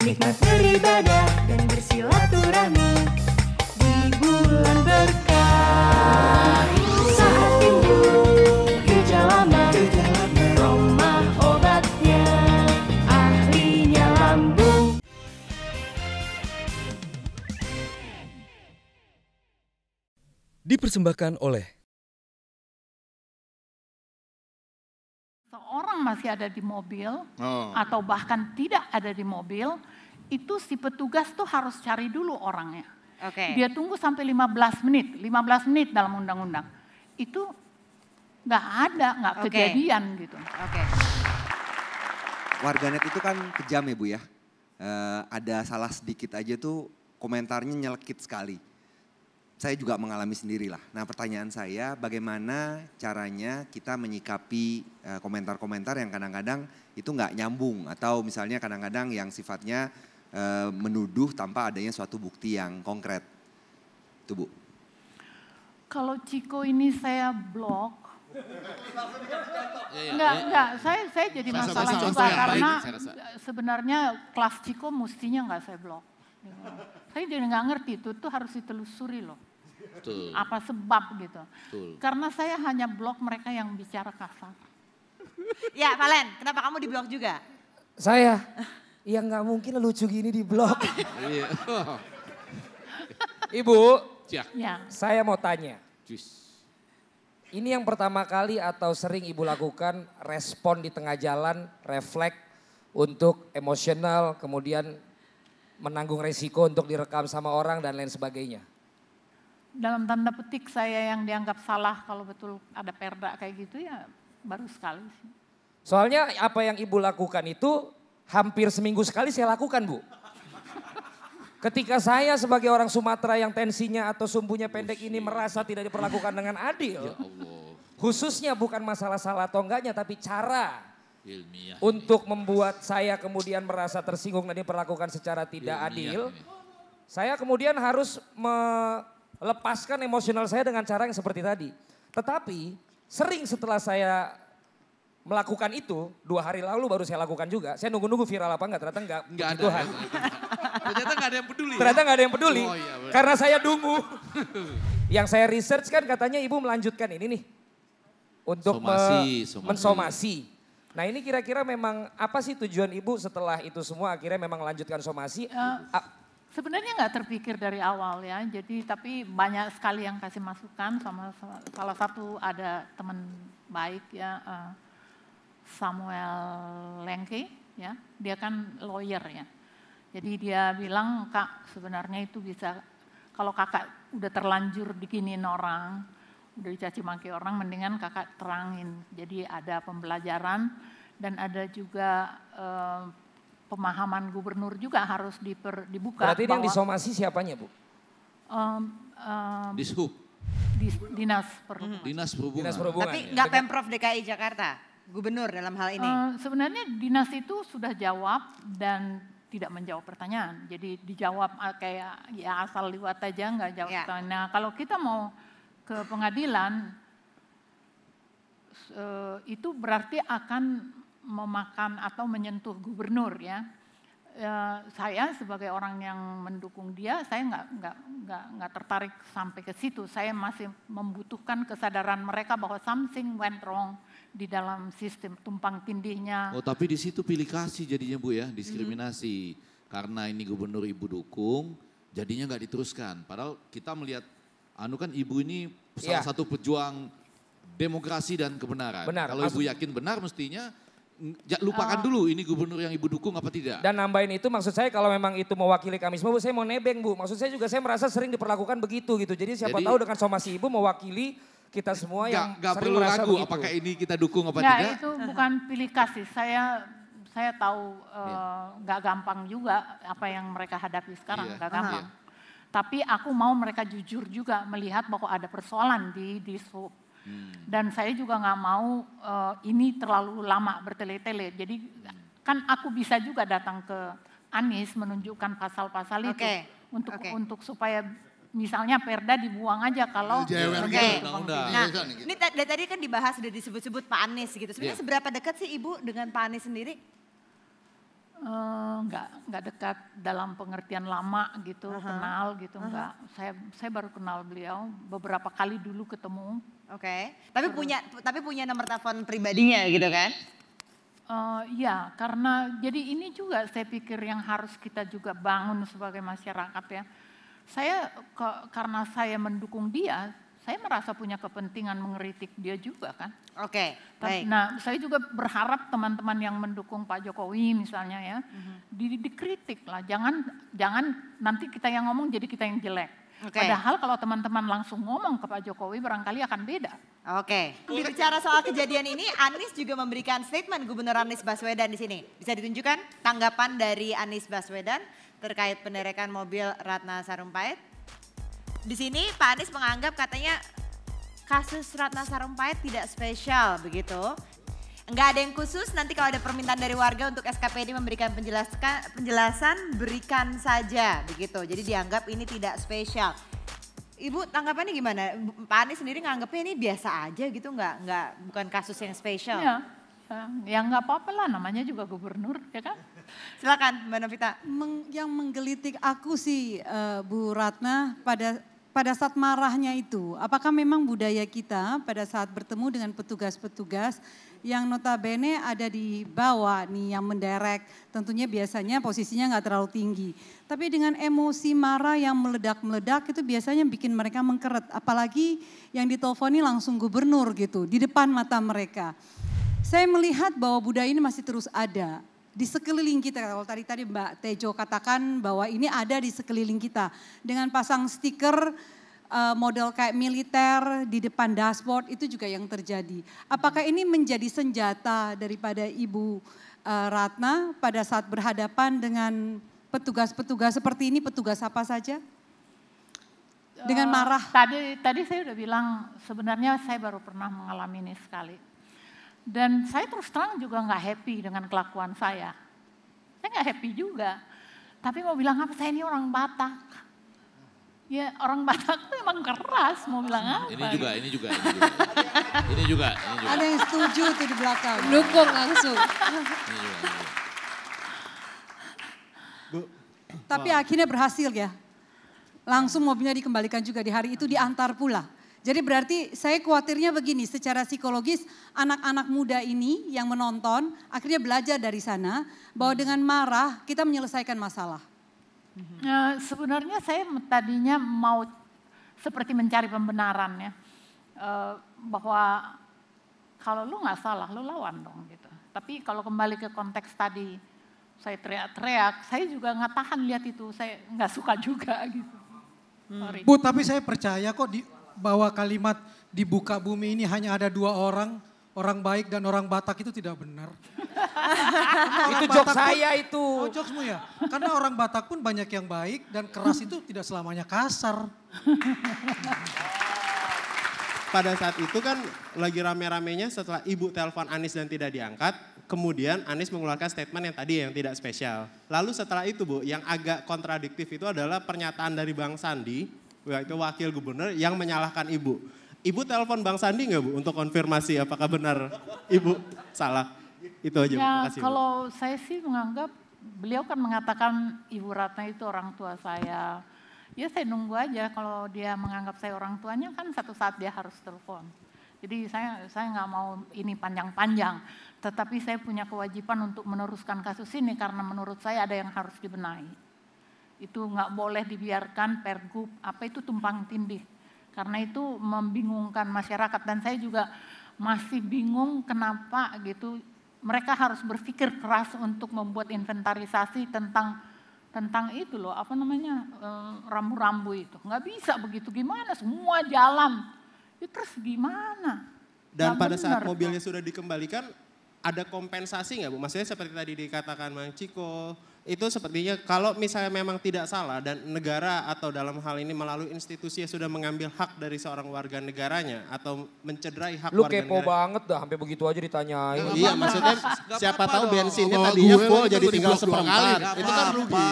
nikmat beribadah dan bersilaturahmi di bulan berkah. Saat timbul gejala mah, Roma obatnya, ahlinya lambung. Dipersembahkan oleh seorang masih ada di mobil atau bahkan tidak ada di mobil, itu si petugas tuh harus cari dulu orangnya. Dia tunggu sampai 15 menit dalam undang-undang. Itu nggak kejadian gitu. Warganet itu kan kejam ya Bu ya. Ada salah sedikit aja tuh komentarnya nyelekit sekali. Saya juga mengalami sendirilah. Nah pertanyaan saya, bagaimana caranya kita menyikapi komentar-komentar yang kadang-kadang itu nggak nyambung. Atau misalnya kadang-kadang yang sifatnya menuduh tanpa adanya suatu bukti yang konkret. Itu Bu. Kalau Ciko ini saya blok. Enggak, saya jadi masalah juga karena sebenarnya kelas Ciko mestinya nggak saya blok. Saya jadi nggak ngerti itu harus ditelusuri loh. Betul. Apa sebab gitu. Betul. Karena saya hanya blok mereka yang bicara kasar. Ya Valen, kenapa kamu di blok juga? Saya, ya nggak mungkin lucu gini di blog. Iya. Ibu, Ya. saya mau tanya. Jus. Ini yang pertama kali atau sering Ibu lakukan respon di tengah jalan, refleks untuk emosional, kemudian menanggung resiko untuk direkam sama orang dan lain sebagainya. Dalam tanda petik saya yang dianggap salah kalau betul ada perda kayak gitu ya baru sekali sih. Soalnya apa yang Ibu lakukan itu hampir seminggu sekali saya lakukan Bu. Ketika saya sebagai orang Sumatera yang tensinya atau sumbunya pendek ini merasa tidak diperlakukan dengan adil. Ya Allah. Khususnya bukan masalah salah atau enggaknya tapi cara Ilmiah. untuk membuat saya kemudian merasa tersinggung dan diperlakukan secara tidak adil. Saya kemudian harus melepaskan emosional saya dengan cara yang seperti tadi. Tetapi sering setelah saya melakukan itu, 2 hari lalu baru saya lakukan juga. Saya nunggu-nunggu viral apa enggak, ternyata enggak. Enggak ada. Tuhan. Ternyata enggak ada yang peduli. Ternyata enggak ada yang peduli. Oh, iya, karena saya dungu. Yang saya research kan katanya Ibu melanjutkan ini nih. Untuk mensomasi. Nah ini kira-kira memang apa sih tujuan Ibu setelah itu semua akhirnya memang melanjutkan somasi? Sebenarnya nggak terpikir dari awal ya, jadi tapi banyak sekali yang kasih masukan sama salah satu ada teman baik ya Samuel Lengke ya, dia kan lawyer ya. Jadi dia bilang Kak sebenarnya itu bisa kalau kakak udah terlanjur diginiin orang, udah dicaci maki orang mendingan kakak terangin. Jadi ada pembelajaran dan ada juga pemahaman gubernur juga harus dibuka. Berarti yang disomasi siapanya Bu? Dishub. Dinas Perhubungan. Dinas Perhubungan. Tapi nggak Pemprov DKI Jakarta, gubernur dalam hal ini. Sebenarnya dinas itu sudah jawab dan tidak menjawab pertanyaan. Jadi dijawab kayak ya asal liwat aja nggak jawab pertanyaan. Nah kalau kita mau ke pengadilan itu berarti akan memakan atau menyentuh gubernur ya. Saya sebagai orang yang mendukung dia, saya nggak tertarik sampai ke situ. Saya masih membutuhkan kesadaran mereka bahwa something went wrong di dalam sistem tumpang tindihnya. Oh tapi di situ pilih kasih jadinya Bu ya, diskriminasi. Karena ini gubernur Ibu dukung, jadinya nggak diteruskan. Padahal kita melihat kan Ibu ini salah satu pejuang demokrasi dan kebenaran. Benar. Kalau Ibu yakin benar mestinya lupakan dulu ini gubernur yang Ibu dukung apa tidak. Dan nambahin itu maksud saya kalau memang itu mewakili Kamisme Bu, saya mau nebeng Bu. Maksud saya juga saya merasa sering diperlakukan begitu gitu. Jadi siapa tahu dengan somasi Ibu mewakili kita semua yang gak sering perlu merasa ragu begitu. apakah ini kita dukung apa Nggak, tidak. itu bukan pilih kasih. Saya tahu nggak gampang juga apa yang mereka hadapi sekarang, nggak gampang. Tapi aku mau mereka jujur juga melihat bahwa ada persoalan di Dishub. Dan saya juga nggak mau ini terlalu lama bertele-tele. Jadi kan aku bisa juga datang ke Anies menunjukkan pasal-pasal itu untuk supaya misalnya perda dibuang aja kalau Nah, ini tadi kan dibahas sudah disebut-sebut Pak Anies gitu. Sebenarnya seberapa dekat sih Ibu dengan Pak Anies sendiri? Nggak dekat dalam pengertian lama gitu, kenal gitu, enggak. Saya baru kenal beliau beberapa kali dulu ketemu. Oke. Tapi punya nomor telepon pribadinya gitu kan? Ya, karena jadi ini juga saya pikir yang harus kita juga bangun sebagai masyarakat ya. Karena saya mendukung dia, saya merasa punya kepentingan mengkritik dia juga kan. Oke, baik. Nah, saya juga berharap teman-teman yang mendukung Pak Jokowi misalnya ya, dikritik lah. Jangan nanti kita yang ngomong jadi kita yang jelek. Padahal kalau teman-teman langsung ngomong ke Pak Jokowi barangkali akan beda. Oke. Bicara soal kejadian ini, Anies juga memberikan statement Gubernur Anies Baswedan di sini. Bisa ditunjukkan tanggapan dari Anies Baswedan terkait penderekan mobil Ratna Sarumpait. Di sini Pak Anies menganggap katanya kasus Ratna Sarumpait tidak spesial begitu. Enggak ada yang khusus, nanti kalau ada permintaan dari warga untuk SKPD memberikan penjelasan berikan saja begitu. Jadi dianggap ini tidak spesial. Ibu tanggapannya gimana? Pak Anies sendiri nganggapnya ini biasa aja gitu, bukan kasus yang spesial. Ya nggak apa-apa lah, namanya juga gubernur ya kan. Silakan Mbak Novita. Yang menggelitik aku sih Bu Ratna pada saat marahnya itu, apakah memang budaya kita pada saat bertemu dengan petugas-petugas yang notabene ada di bawah nih yang menderek, tentunya biasanya posisinya nggak terlalu tinggi. Tapi dengan emosi marah yang meledak-meledak itu biasanya bikin mereka mengkeret. Apalagi yang diteleponi langsung gubernur gitu di depan mata mereka. Saya melihat bahwa budaya ini masih terus ada di sekeliling kita. Kalau tadi Mbak Tejo katakan bahwa ini ada di sekeliling kita. Dengan pasang stiker model kayak militer di depan dashboard itu juga yang terjadi. Apakah ini menjadi senjata daripada Ibu Ratna pada saat berhadapan dengan petugas-petugas seperti ini, petugas apa saja? Dengan marah. Tadi saya udah bilang sebenarnya saya baru pernah mengalami ini sekali. Dan saya terus terang juga nggak happy dengan kelakuan saya. Saya nggak happy juga. Tapi mau bilang apa, saya ini orang Batak. Ya orang Batak itu emang keras, mau bilang apa. Ini juga. Ada yang setuju tuh di belakang. Dukung langsung. Tapi akhirnya berhasil ya. Langsung mobilnya dikembalikan juga di hari itu, diantar pula. Jadi berarti saya khawatirnya begini, secara psikologis anak-anak muda ini yang menonton akhirnya belajar dari sana bahwa dengan marah kita menyelesaikan masalah. Sebenarnya saya tadinya mau seperti mencari pembenaran ya, bahwa kalau lu nggak salah lu lawan dong gitu. Tapi kalau kembali ke konteks tadi saya teriak-teriak, saya juga nggak tahan lihat itu, saya nggak suka juga gitu. Sorry. Bu, tapi saya percaya kok bahwa kalimat di buka bumi ini hanya ada dua orang baik dan orang Batak itu tidak benar. Itu jok saya itu. Oh jokesmu ya? Karena orang Batak pun banyak yang baik dan keras itu tidak selamanya kasar. Pada saat itu kan lagi rame-ramenya setelah ibu telepon Anies dan tidak diangkat. Kemudian Anies mengeluarkan statement yang tadi yang tidak spesial. Lalu setelah itu Bu, yang agak kontradiktif itu adalah pernyataan dari Bang Sandi, yaitu wakil gubernur yang menyalahkan ibu. Ibu telepon Bang Sandi nggak Bu untuk konfirmasi apakah benar ibu salah? Itu aja. Ya, makasih, kalau Bu. Saya sih menganggap beliau kan mengatakan Ibu Ratna itu orang tua saya. Ya saya nunggu aja kalau dia menganggap saya orang tuanya kan satu saat dia harus telepon. Jadi saya nggak mau ini panjang-panjang. Tetapi saya punya kewajiban untuk meneruskan kasus ini karena menurut saya ada yang harus dibenahi. Itu nggak boleh dibiarkan pergub apa itu tumpang tindih. Karena itu membingungkan masyarakat dan saya juga masih bingung kenapa gitu mereka harus berpikir keras untuk membuat inventarisasi tentang itu loh, apa namanya, rambu-rambu itu. Nggak bisa begitu, gimana semua jalan. Ya terus gimana? Dan pada saat mobilnya sudah dikembalikan, ada kompensasi nggak Bu? Maksudnya seperti tadi dikatakan Bang Ciko, itu sepertinya kalau misalnya memang tidak salah dan negara atau dalam hal ini melalui institusi yang sudah mengambil hak dari seorang warga negaranya atau mencederai hak Lu warga negara. kepo banget dah, sampai begitu aja ditanyain. Iya maksudnya siapa tahu bensinnya tadinya full jadi tinggal seperempat. Itu kan rugi.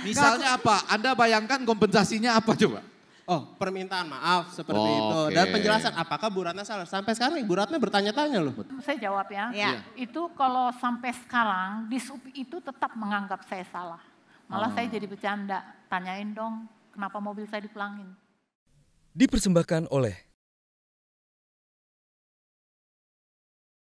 Misalnya apa? Anda bayangkan kompensasinya apa coba? Oh, permintaan maaf seperti itu. Dan penjelasan apakah Bu Ratna salah. Sampai sekarang Ibu Ratna bertanya-tanya loh. Saya jawab ya. Iya. Itu kalau sampai sekarang Dishub itu tetap menganggap saya salah. Malah saya jadi bercanda, tanyain dong kenapa mobil saya dipulangin. Dipersembahkan oleh